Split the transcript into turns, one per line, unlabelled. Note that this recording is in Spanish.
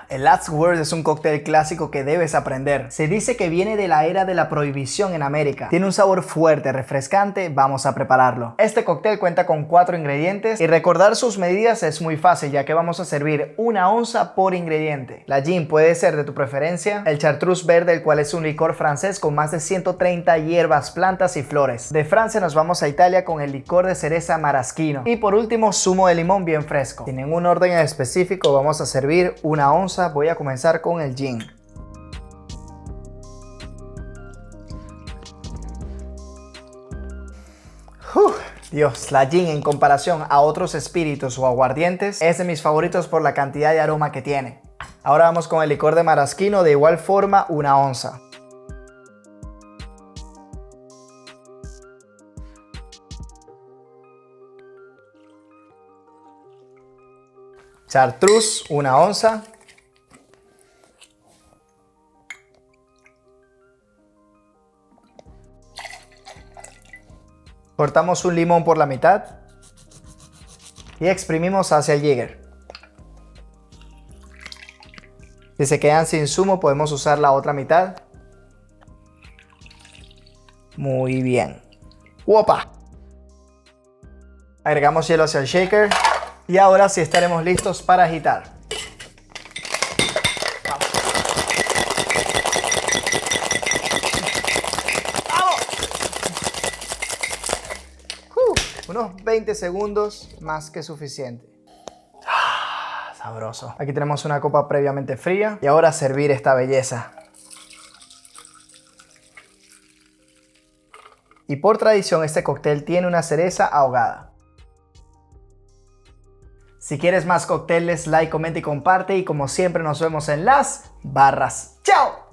El Last Word es un cóctel clásico que debes aprender. Se dice que viene de la era de la prohibición en América. Tiene un sabor fuerte, refrescante. Vamos a prepararlo. Este cóctel cuenta con 4 ingredientes y recordar sus medidas es muy fácil, ya que vamos a servir 1 onza por ingrediente. La gin puede ser de tu preferencia. El chartreuse verde, el cual es un licor francés con más de 130 hierbas, plantas y flores. De Francia nos vamos a Italia con el licor de cereza maraschino. Y por último, zumo de limón bien fresco. Sin ningún orden en específico, vamos a servir 1 onza. Voy a comenzar con el gin. Dios, la gin en comparación a otros espíritus o aguardientes es de mis favoritos por la cantidad de aroma que tiene. Ahora vamos con el licor de maraschino, de igual forma 1 onza. Chartreuse 1 onza. Cortamos un limón por la mitad y exprimimos hacia el Jäger. Si se quedan sin zumo, podemos usar la otra mitad. Muy bien. ¡Opa! Agregamos hielo hacia el shaker y ahora sí estaremos listos para agitar. Unos 20 segundos más que suficiente. Sabroso. Aquí tenemos una copa previamente fría y ahora a servir esta belleza. Y por tradición este cóctel tiene una cereza ahogada. Si quieres más cócteles, like, comenta y comparte, y como siempre nos vemos en las barras. ¡Chao!